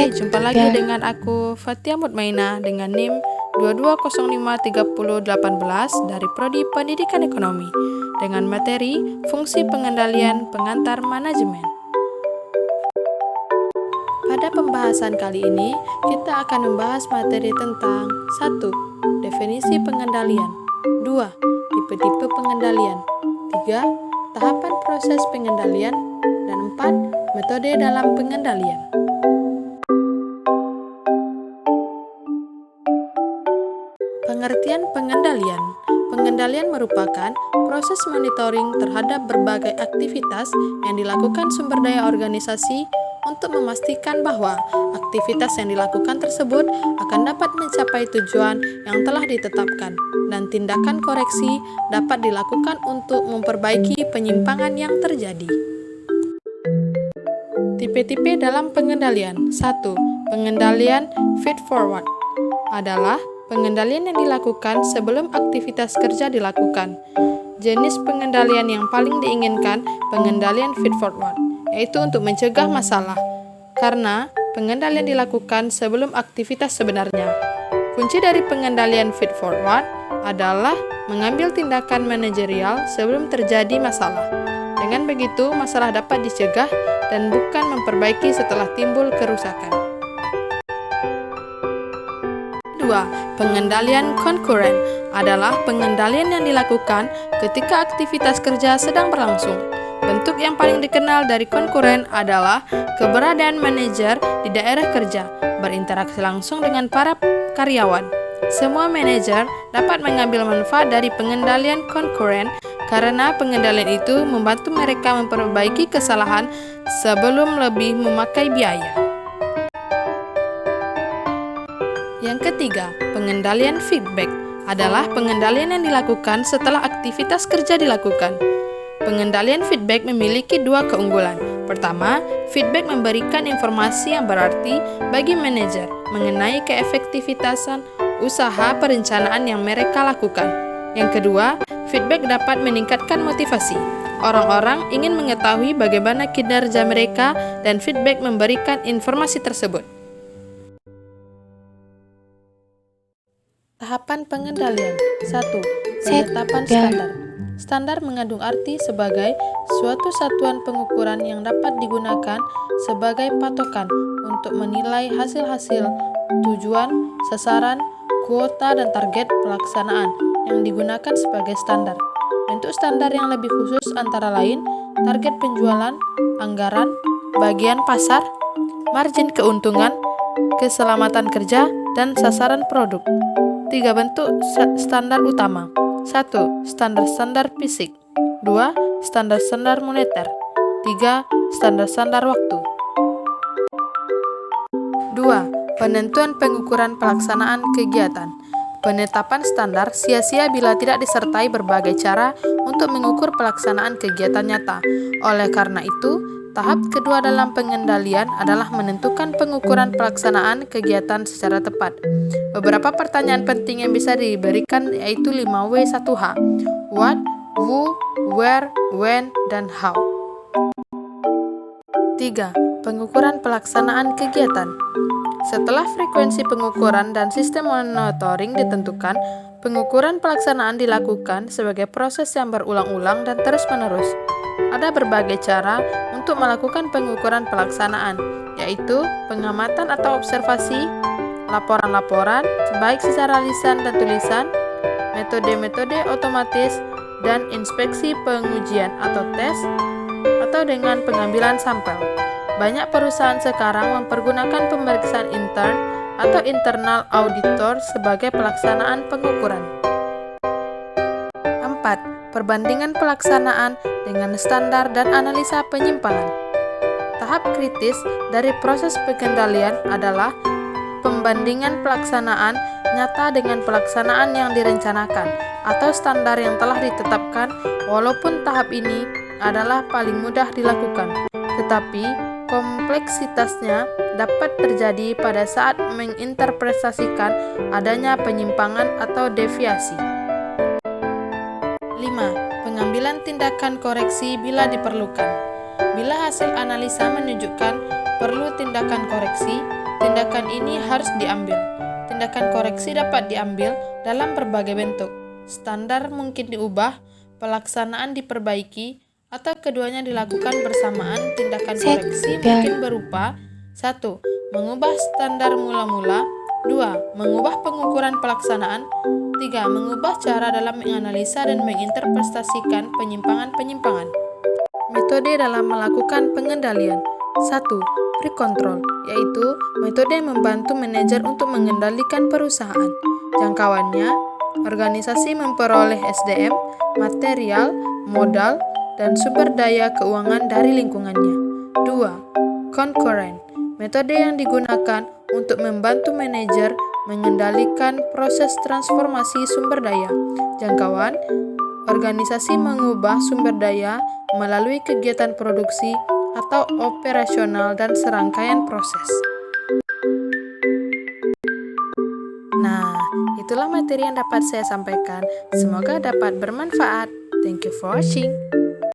Hai, jumpa lagi dengan aku Fatia Mutmainah dengan NIM 22053018 dari Prodi Pendidikan Ekonomi dengan materi Fungsi Pengendalian Pengantar Manajemen. Pada pembahasan kali ini, kita akan membahas materi tentang 1. Definisi pengendalian 2. Tipe-tipe pengendalian 3. Tahapan proses pengendalian dan 4. Metode dalam pengendalian. Pengertian pengendalian. Pengendalian merupakan proses monitoring terhadap berbagai aktivitas yang dilakukan sumber daya organisasi untuk memastikan bahwa aktivitas yang dilakukan tersebut akan dapat mencapai tujuan yang telah ditetapkan dan tindakan koreksi dapat dilakukan untuk memperbaiki penyimpangan yang terjadi. Tipe-tipe dalam pengendalian. 1. Pengendalian feed-forward adalah pengendalian yang dilakukan sebelum aktivitas kerja dilakukan. Jenis pengendalian yang paling diinginkan pengendalian feed-forward, yaitu untuk mencegah masalah, karena pengendalian dilakukan sebelum aktivitas sebenarnya. Kunci dari pengendalian feed-forward adalah mengambil tindakan manajerial sebelum terjadi masalah. Dengan begitu, masalah dapat dicegah dan bukan memperbaiki setelah timbul kerusakan. 2. Pengendalian konkuren adalah pengendalian yang dilakukan ketika aktivitas kerja sedang berlangsung. Bentuk yang paling dikenal dari konkuren adalah keberadaan manajer di daerah kerja, berinteraksi langsung dengan para karyawan. Semua manajer dapat mengambil manfaat dari pengendalian konkuren karena pengendalian itu membantu mereka memperbaiki kesalahan sebelum lebih memakai biaya. Yang ketiga, pengendalian feedback adalah pengendalian yang dilakukan setelah aktivitas kerja dilakukan. Pengendalian feedback memiliki dua keunggulan. Pertama, feedback memberikan informasi yang berarti bagi manajer mengenai keefektivitasan usaha perencanaan yang mereka lakukan. Yang kedua, feedback dapat meningkatkan motivasi. Orang-orang ingin mengetahui bagaimana kinerja mereka dan feedback memberikan informasi tersebut. Tahapan pengendalian. 1. Penetapan standar. Standar mengandung arti sebagai suatu satuan pengukuran yang dapat digunakan sebagai patokan untuk menilai hasil-hasil, tujuan, sasaran, kuota, dan target pelaksanaan yang digunakan sebagai standar. Bentuk standar yang lebih khusus antara lain target penjualan, anggaran, bagian pasar, margin keuntungan, keselamatan kerja, dan sasaran produk. 3 bentuk standar utama. 1. Standar-standar fisik. 2. Standar-standar moneter. 3. Standar-standar waktu. 2. Penentuan pengukuran pelaksanaan kegiatan. Penetapan standar sia-sia bila tidak disertai berbagai cara untuk mengukur pelaksanaan kegiatan nyata. Oleh karena itu, tahap kedua dalam pengendalian adalah menentukan pengukuran pelaksanaan kegiatan secara tepat. Beberapa pertanyaan penting yang bisa diberikan yaitu 5W1H. What, who, where, when, dan how. 3. Pengukuran pelaksanaan kegiatan. Setelah frekuensi pengukuran dan sistem monitoring ditentukan, pengukuran pelaksanaan dilakukan sebagai proses yang berulang-ulang dan terus-menerus. Ada berbagai cara untuk melakukan pengukuran pelaksanaan, yaitu pengamatan atau observasi, laporan-laporan, baik secara lisan dan tulisan, metode-metode otomatis, dan inspeksi pengujian atau tes, atau dengan pengambilan sampel. Banyak perusahaan sekarang mempergunakan pemeriksaan intern atau internal auditor sebagai pelaksanaan pengukuran. 4. Perbandingan pelaksanaan dengan standar dan analisa penyimpangan. Tahap kritis dari proses pengendalian adalah pembandingan pelaksanaan nyata dengan pelaksanaan yang direncanakan atau standar yang telah ditetapkan. Walaupun tahap ini adalah paling mudah dilakukan, tetapi kompleksitasnya dapat terjadi pada saat menginterpretasikan adanya penyimpangan atau deviasi. 5. Pengambilan tindakan koreksi bila diperlukan. Bila hasil analisa menunjukkan perlu tindakan koreksi, tindakan ini harus diambil. Tindakan koreksi dapat diambil dalam berbagai bentuk. Standar mungkin diubah, pelaksanaan diperbaiki, atau keduanya dilakukan bersamaan. Tindakan koreksi mungkin berupa 1. Mengubah standar mula-mula. 2. Mengubah pengukuran pelaksanaan. 3. Mengubah cara dalam menganalisa dan menginterpretasikan penyimpangan-penyimpangan. Metode dalam melakukan pengendalian. 1. Pre-control, yaitu metode yang membantu manajer untuk mengendalikan perusahaan. Jangkauannya, organisasi memperoleh SDM, material, modal, dan sumber daya keuangan dari lingkungannya. 2. Concurrent, metode yang digunakan untuk membantu manajer mengendalikan proses transformasi sumber daya. Jangkauan, organisasi mengubah sumber daya melalui kegiatan produksi atau operasional dan serangkaian proses. Nah, itulah materi yang dapat saya sampaikan. Semoga dapat bermanfaat. Thank you for watching.